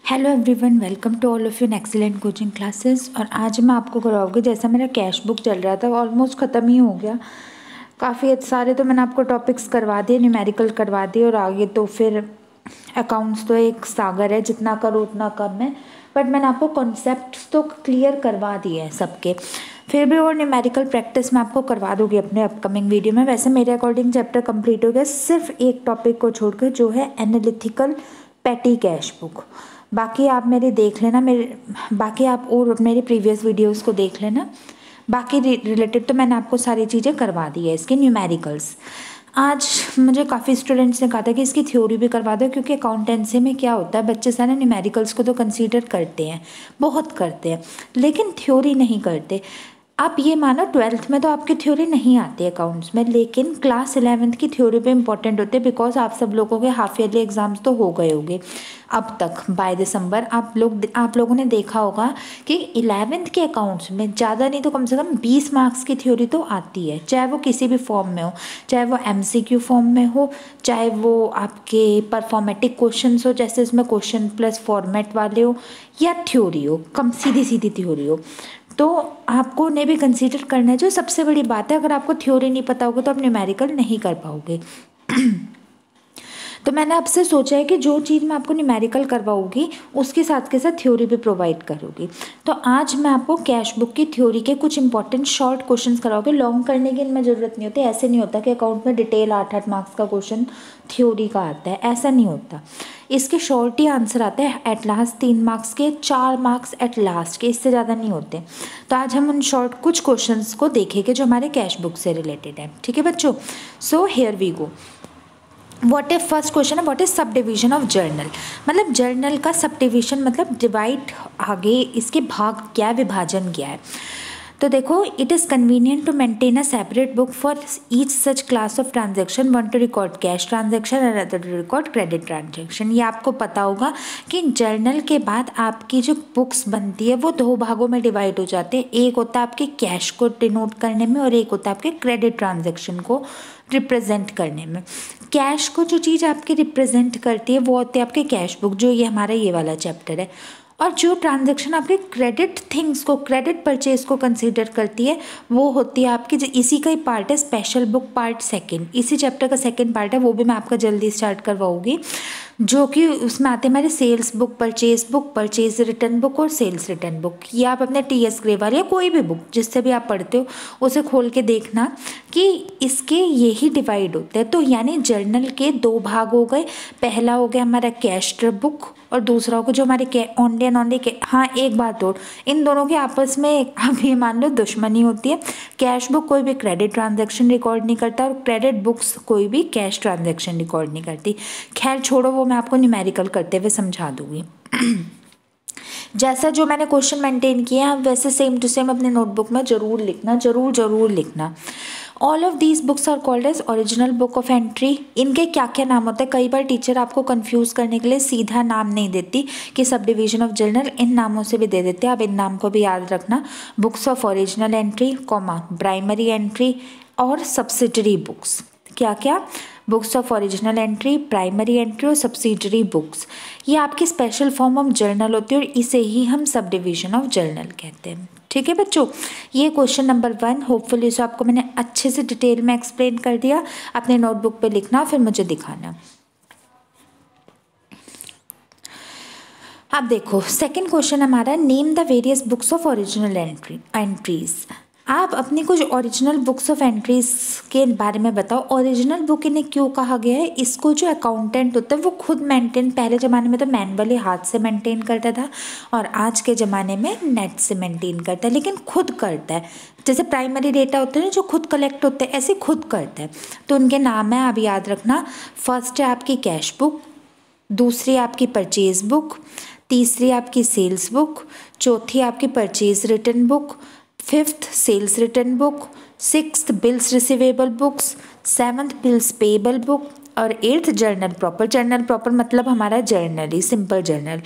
Hello everyone, welcome to all of you in excellent coaching classes. और आज मैं आपको करवाऊँगी, जैसा मेरा कैश बुक चल रहा था ऑलमोस्ट ख़त्म ही हो गया। काफ़ी सारे तो मैंने आपको टॉपिक्स करवा दिए, न्यूमेरिकल करवा दिए, और आगे तो फिर अकाउंट्स तो एक सागर है, जितना करो उतना कम है। बट मैंने आपको कॉन्सेप्ट्स तो क्लियर करवा दिए हैं सबके। फिर भी और न्यूमेरिकल प्रैक्टिस मैं आपको करवा दूँगी अपने अपकमिंग वीडियो में। वैसे मेरे अकॉर्डिंग चैप्टर कंप्लीट हो गया, सिर्फ एक टॉपिक को छोड़कर, जो है एनालिटिकल पेटी कैश बुक। बाकी आप मेरी देख लेना, बाकी आप और मेरी प्रीवियस वीडियोस को देख लेना। बाकी रिलेटेड तो मैंने आपको सारी चीज़ें करवा दी है इसके न्यूमेरिकल्स। आज मुझे काफ़ी स्टूडेंट्स ने कहा था कि इसकी थ्योरी भी करवा दो, क्योंकि अकाउंटेंसी में क्या होता है, बच्चे सारे न्यूमेरिकल्स को तो कंसीडर करते हैं, बहुत करते हैं, लेकिन थ्योरी नहीं करते। आप ये मानो 12th में तो आपकी थ्योरी नहीं आती अकाउंट्स में, लेकिन क्लास 11th की थ्योरी पे इंपॉर्टेंट होते हैं। बिकॉज आप सब लोगों के हाफ ईयरली एग्जाम्स तो हो गए होंगे अब तक बाय दिसंबर। आप लोगों ने देखा होगा कि 11th के अकाउंट्स में ज़्यादा नहीं तो कम से कम 20 मार्क्स की थ्योरी तो आती है, चाहे वो किसी भी फॉर्म में हो, चाहे वो MCQ फॉर्म में हो, चाहे वो आपके परफॉर्मेटिक क्वेश्चन हो, जैसे इसमें क्वेश्चन प्लस फॉर्मेट वाले हो, या थ्योरी हो, कम सीधी सीधी थ्योरी हो। तो आपको उन्हें भी कंसीडर करना है। जो सबसे बड़ी बात है, अगर आपको थ्योरी नहीं पता होगा तो आप न्यूमेरिकल नहीं कर पाओगे। तो मैंने आपसे सोचा है कि जो चीज़ मैं आपको न्यूमेरिकल करवाऊँगी उसके साथ के साथ थ्योरी भी प्रोवाइड करूँगी। तो आज मैं आपको कैश बुक की थ्योरी के कुछ इंपॉर्टेंट शॉर्ट क्वेश्चंस कराऊँगी। लॉन्ग करने की इनमें ज़रूरत नहीं होती। ऐसे नहीं होता कि अकाउंट में डिटेल 8-8 मार्क्स का क्वेश्चन थ्योरी का आता है, ऐसा नहीं होता। इसके शॉर्ट ही आंसर आते हैं एट लास्ट, 3 मार्क्स के, 4 मार्क्स एट लास्ट के, इससे ज़्यादा नहीं होते। तो आज हम उन शॉर्ट कुछ क्वेश्चंस को देखेंगे जो हमारे कैश बुक से रिलेटेड है। ठीक है बच्चों, so here we go. What is first question है, what is subdivision of journal. मतलब जर्नल का सब डिवीजन मतलब डिवाइड, आगे इसके भाग क्या, विभाजन क्या है। तो देखो, it is convenient to maintain a separate book for each such class of transaction, one to record cash transaction and other to record credit transaction. ये आपको पता होगा कि जर्नल के बाद आपकी जो बुक्स बनती है वो 2 भागों में डिवाइड हो जाते हैं। एक होता है आपके कैश को डिनोट करने में, और एक होता है आपके क्रेडिट ट्रांजेक्शन को रिप्रेजेंट करने में। कैश को जो चीज़ आपकी रिप्रेजेंट करती है वो होती है आपके कैश बुक, जो ये हमारा ये वाला चैप्टर है। और जो ट्रांजैक्शन आपके क्रेडिट थिंग्स को, क्रेडिट परचेज को कंसीडर करती है, वो होती है आपकी, इसी का ही पार्ट है स्पेशल बुक पार्ट सेकंड। इसी चैप्टर का सेकंड पार्ट है, वो भी मैं आपका जल्दी स्टार्ट करवाऊंगी, जो कि उसमें आते हैं हमारे sales book, purchase return book और सेल्स रिटर्न बुक। ये आप अपने TS ग्रेवाल या कोई भी बुक जिससे भी आप पढ़ते हो उसे खोल के देखना कि इसके यही डिवाइड होते हैं। तो यानी जर्नल के 2 भाग हो गए। पहला हो गया हमारा कैश बुक, और दूसरा होगा जो हमारे ओनली एंड ओनली। हाँ, एक बात और, इन दोनों के आपस में आप ये मान लो दुश्मनी होती है। कैश बुक कोई भी क्रेडिट ट्रांजैक्शन रिकॉर्ड नहीं करता, और क्रेडिट बुक्स कोई भी कैश ट्रांजैक्शन रिकॉर्ड नहीं करती। खैर छोड़ो, वो मैं आपको न्यूमेरिकल करते हुए समझा दूंगी। जैसा जो मैंने क्वेश्चन मेंटेन किया है वैसे सेम टू सेम अपने नोटबुक में जरूर लिखना, जरूर लिखना। All of these books are called as original book of entry. इनके क्या क्या नाम होते हैं, कई बार टीचर आपको कंफ्यूज करने के लिए सीधा नाम नहीं देती कि सब डिवीजन ऑफ जर्नल, इन नामों से भी दे देते हैं। आप इन नाम को भी याद रखना, books of original entry, primary entry और सब्सिडरी बुक्स। क्या क्या, books of original entry, primary entry और सब्सिडरी बुक्स। ये आपकी स्पेशल फॉर्म ऑफ जर्नल होती है, और इसे ही हम सब डिवीजन ऑफ जर्नल कहते हैं। ठीक है बच्चों, ये क्वेश्चन नंबर 1। होपफुली इसे आपको मैंने अच्छे से डिटेल में एक्सप्लेन कर दिया। अपने नोटबुक पे लिखना, फिर मुझे दिखाना। अब देखो, सेकंड क्वेश्चन हमारा, name the various books of original entries. आप अपनी कुछ ओरिजिनल बुक्स ऑफ एंट्रीज के बारे में बताओ। ओरिजिनल बुक इन्हें क्यों कहा गया है, इसको जो अकाउंटेंट होता है वो खुद मेंटेन, पहले ज़माने में तो मैनुअली हाथ से मेंटेन करता था, और आज के ज़माने में नेट से मेंटेन करता है, लेकिन खुद करता है। जैसे प्राइमरी डेटा होते हैं जो खुद कलेक्ट होते हैं, ऐसे खुद करता है। तो उनके नाम है, आप याद रखना। फर्स्ट है आपकी कैश बुक, दूसरी आपकी परचेज बुक, तीसरी आपकी सेल्स बुक, चौथी आपकी purchase return book, 5th sales return book, 6th bills receivable books, 7th bills payable book, और 8th journal proper. Journal proper मतलब हमारा जर्नल ही, सिंपल जर्नल।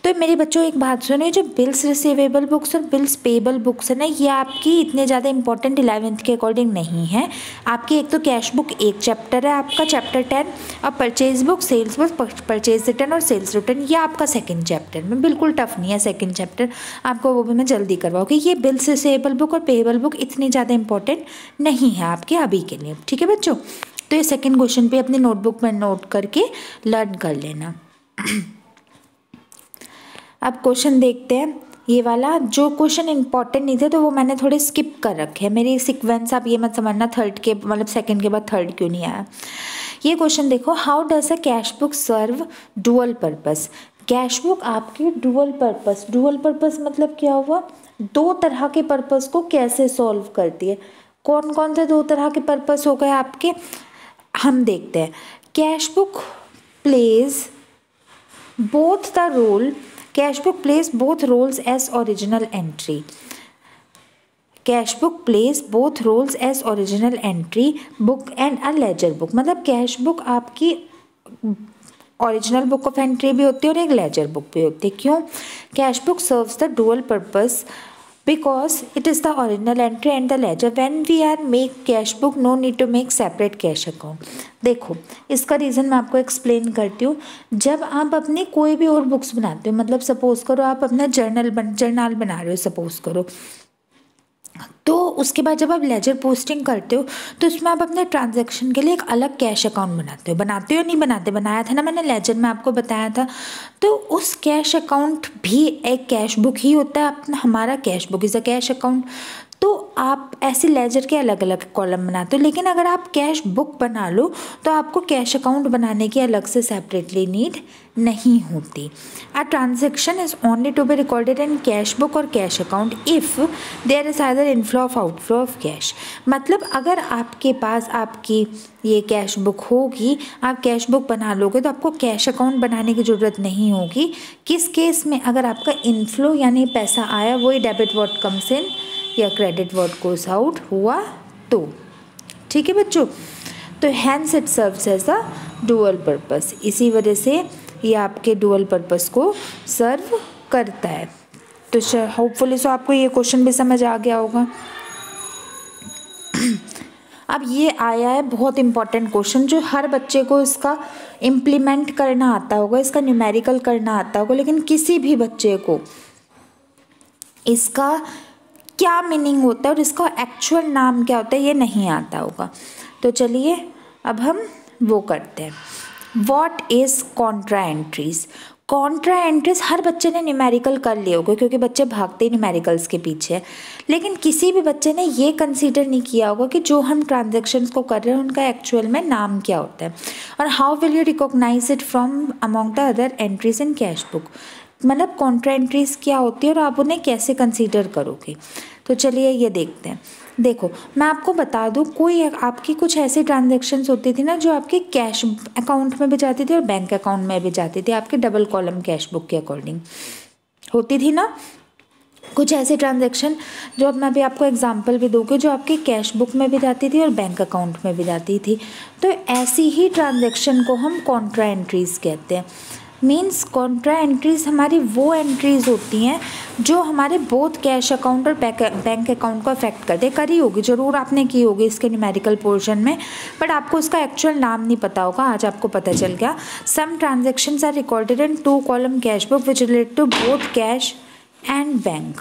तो मेरे बच्चों एक बात सुनिए, जो बिल्स रिसीवेबल बुक्स और बिल्स पेबल बुक्स है ना, ये आपकी इतने ज़्यादा इंपॉर्टेंट 11th के अकॉर्डिंग नहीं है। आपकी एक तो कैश बुक एक चैप्टर है आपका, चैप्टर 10, और purchase book, sales book, purchase return और सेल्स रिटर्न, ये आपका सेकंड चैप्टर में, बिल्कुल टफ नहीं है सेकंड चैप्टर आपको, वो भी मैं जल्दी करवाऊँगी। ये बिल्स रिसीवेबल बुक और पेबल बुक इतनी ज़्यादा इंपॉर्टेंट नहीं है आपके अभी के लिए, ठीक है बच्चों। तो ये सेकंड क्वेश्चन पे अपनी नोटबुक में नोट करके लर्न कर लेना। अब क्वेश्चन देखते हैं, ये वाला जो क्वेश्चन इंपॉर्टेंट नहीं थे तो वो मैंने थोड़े स्किप कर रखे हैं, मेरी सीक्वेंस आप ये मत समझना थर्ड के मतलब सेकंड के बाद थर्ड क्यों नहीं आया। ये क्वेश्चन देखो, how does a cash book serve dual purpose. Cash book आपकी डुअल पर्पस मतलब क्या हुआ, दो तरह के पर्पस को कैसे सॉल्व करती है। कौन कौन से दो तरह के पर्पस हो गए आपके, हम देखते हैं। Cash book plays both the role, cash book plays both roles as original entry. Cash book plays both roles as original entry book and a ledger book. मतलब कैश बुक आपकी ओरिजिनल बुक ऑफ एंट्री भी होती है और एक laser book भी होती है। क्यों, cash book serves the dual purpose because it is the original entry and the ledger. When we are make cash book, no need to make separate cash account. देखो इसका रीज़न मैं आपको explain करती हूँ। जब आप अपनी कोई भी और बुक्स बनाते हो, मतलब सपोज करो आप अपना जर्नल बना रहे हो सपोज करो, तो उसके बाद जब आप लेजर पोस्टिंग करते हो तो उसमें आप अपने ट्रांजैक्शन के लिए एक अलग कैश अकाउंट बनाते हो नहीं बनाते, बनाया था ना मैंने लेजर में आपको बताया था। तो उस कैश अकाउंट भी एक कैश बुक ही होता है अपना, हमारा cash book is a cash account. तो आप ऐसे लेजर के अलग अलग कॉलम बनाते हो, लेकिन अगर आप कैश बुक बना लो तो आपको कैश अकाउंट बनाने की अलग से सेपरेटली नीड नहीं होती। A transaction is only to be recorded in cash book और cash account if there is either inflow of outflow of cash. मतलब अगर आपके पास आपकी ये कैश बुक होगी, आप कैश बुक बना लोगे तो आपको कैश अकाउंट बनाने की ज़रूरत नहीं होगी। किस केस में, अगर आपका इनफ्लो यानी पैसा आया वही डेबिट व्हाट कम्स इन या क्रेडिट व्हाट गोज आउट हुआ तो, ठीक है बच्चों। तो hence it serves as a dual purpose, इसी वजह से ये आपके डुअल पर्पस को सर्व करता है। तो होपफुली सो आपको ये क्वेश्चन भी समझ आ गया होगा। अब ये आया है बहुत इंपॉर्टेंट क्वेश्चन, जो हर बच्चे को इसका इम्प्लीमेंट करना आता होगा, इसका न्यूमेरिकल करना आता होगा, लेकिन किसी भी बच्चे को इसका क्या मीनिंग होता है और इसका एक्चुअल नाम क्या होता है ये नहीं आता होगा। तो चलिए अब हम वो करते हैं, what is contra entries. Contra entries हर बच्चे ने न्यूमेरिकल कर लिए होंगे क्योंकि बच्चे भागते ही न्यूमेरिकल्स के पीछे, लेकिन किसी भी बच्चे ने ये कंसीडर नहीं किया होगा कि जो हम ट्रांजैक्शंस को कर रहे हैं उनका एक्चुअल में नाम क्या होता है, और how will you recognize it from among the other entries in cash book. मतलब कॉन्ट्रा एंट्रीज क्या होती है और आप उन्हें कैसे कंसीडर करोगे। तो चलिए ये देखते हैं। देखो मैं आपको बता दूं, कोई आपकी कुछ ऐसी ट्रांजैक्शंस होती थी ना जो आपके कैश अकाउंट में भी जाती थी और बैंक अकाउंट में भी जाती थी, आपके डबल कॉलम कैश बुक के अकॉर्डिंग होती थी ना कुछ ऐसे ट्रांजैक्शन, जो अब मैं भी आपको एग्जांपल भी दूंगी, जो आपके कैश बुक में भी जाती थी और बैंक अकाउंट में भी जाती थी। तो ऐसी ही ट्रांजैक्शन को हम कॉन्ट्रा एंट्रीज कहते हैं। मीन्स कॉन्ट्रा एंट्रीज हमारी वो एंट्रीज होती हैं जो हमारे बोथ कैश अकाउंट और बैंक अकाउंट को अफेक्ट करते हैं। करी होगी ज़रूर आपने की होगी इसके न्यूमेरिकल पोर्शन में, बट आपको उसका एक्चुअल नाम नहीं पता होगा, आज आपको पता चल गया। Some transactions are recorded in 2 column cash book which relate to both cash and bank,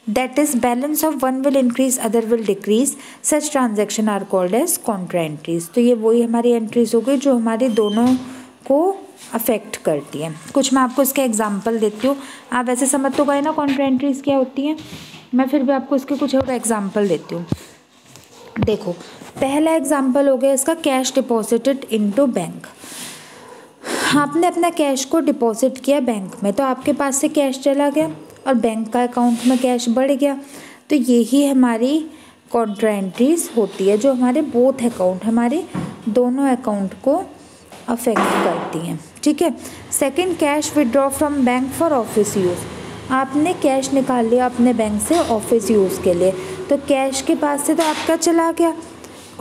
that is balance of one will increase other will decrease, such transaction are called as contra entries। तो ये वही हमारी entries हो गई जो हमारे दोनों को अफेक्ट करती है। कुछ मैं आपको इसके एग्जांपल देती हूँ, आप वैसे समझ तो गए ना कॉन्ट्रा एंट्रीज क्या होती हैं, मैं फिर भी आपको इसके कुछ और एग्जांपल देती हूँ। देखो पहला एग्जांपल हो गया इसका, कैश डिपॉजिटेड इनटू बैंक। आपने अपना कैश को डिपॉजिट किया बैंक में, तो आपके पास से कैश चला गया और बैंक का अकाउंट में कैश बढ़ गया, तो यही हमारी कॉन्ट्रा एंट्रीज होती है जो हमारे बोथ अकाउंट, हमारे दोनों अकाउंट को अफेक्ट करती हैं। ठीक है। Second, cash withdraw from bank for office use. आपने कैश निकाल लिया अपने बैंक से ऑफिस यूज़ के लिए, तो कैश के पास से तो आपका चला गया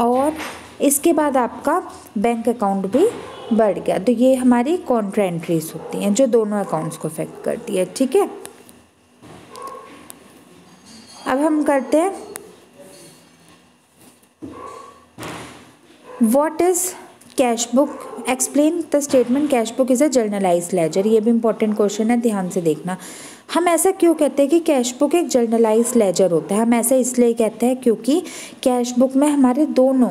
और इसके बाद आपका बैंक अकाउंट भी बढ़ गया। तो ये हमारी कॉन्ट्रा एंट्रीज होती हैं जो दोनों अकाउंट्स को अफेक्ट करती है। ठीक है, अब हम करते हैं what is cash book, explain the statement cash book is a journalized ledger. ये भी इंपॉर्टेंट क्वेश्चन है, ध्यान से देखना। हम ऐसा क्यों कहते हैं कि कैश बुक एक जर्नलाइज्ड लेजर होता है? हम ऐसा इसलिए कहते हैं क्योंकि कैश बुक में हमारे दोनों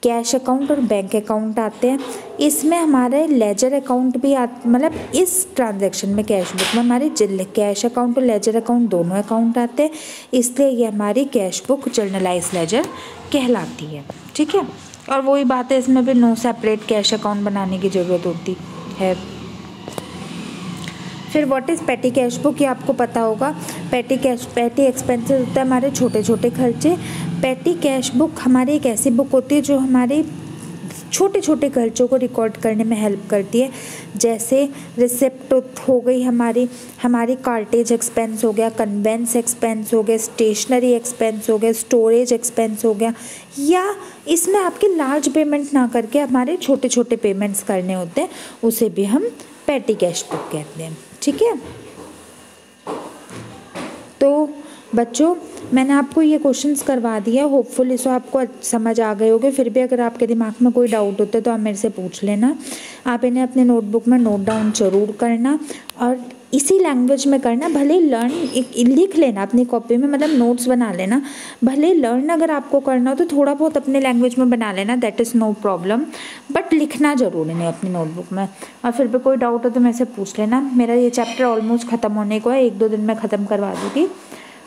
कैश अकाउंट और बैंक अकाउंट आते हैं। इसमें हमारे लेजर अकाउंट भी मतलब इस ट्रांजैक्शन में कैश बुक में हमारे कैश अकाउंट और लेजर अकाउंट दोनों अकाउंट आते हैं, इसलिए ये हमारी कैश बुक जर्नलाइज्ड लेजर कहलाती है। ठीक है, और वही बात है, इसमें भी नो सेपरेट कैश अकाउंट बनाने की ज़रूरत होती है। फिर व्हाट इज़ पेटी कैश बुक, ये आपको पता होगा। पेटी एक्सपेंसेस होता है हमारे छोटे छोटे खर्चे। पेटी कैश बुक हमारी एक ऐसी बुक होती है जो हमारे छोटे छोटे खर्चों को रिकॉर्ड करने में हेल्प करती है। जैसे रिसिप्ट हो गई हमारी कार्टेज एक्सपेंस हो गया, कन्वेंस एक्सपेंस हो गया, स्टेशनरी एक्सपेंस हो गया, स्टोरेज एक्सपेंस हो गया, या इसमें आपके लार्ज पेमेंट ना करके हमारे छोटे छोटे पेमेंट्स करने होते हैं, उसे भी हम पेटी कैश बुक कहते हैं। ठीक है, तो बच्चों मैंने आपको ये क्वेश्चंस करवा दिया, होपफुली सो आपको समझ आ गए होंगे। फिर भी अगर आपके दिमाग में कोई डाउट होता है तो आप मेरे से पूछ लेना। आप इन्हें अपने नोटबुक में नोट डाउन ज़रूर करना और इसी लैंग्वेज में करना। भले लिख लेना अपनी कॉपी में, मतलब नोट्स बना लेना। भले लर्न अगर आपको करना हो तो थोड़ा बहुत अपने लैंग्वेज में बना लेना, that is no problem, but लिखना ज़रूर है अपनी नोटबुक में। और फिर भी कोई डाउट हो तो मेरे से पूछ लेना। मेरा ये चैप्टर ऑलमोस्ट ख़त्म होने को है, 1-2 दिन में ख़त्म करवा दूँगी।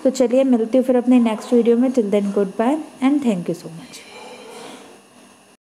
तो चलिए मिलती हूँ फिर अपने नेक्स्ट वीडियो में। Till then good bye and thank you so much.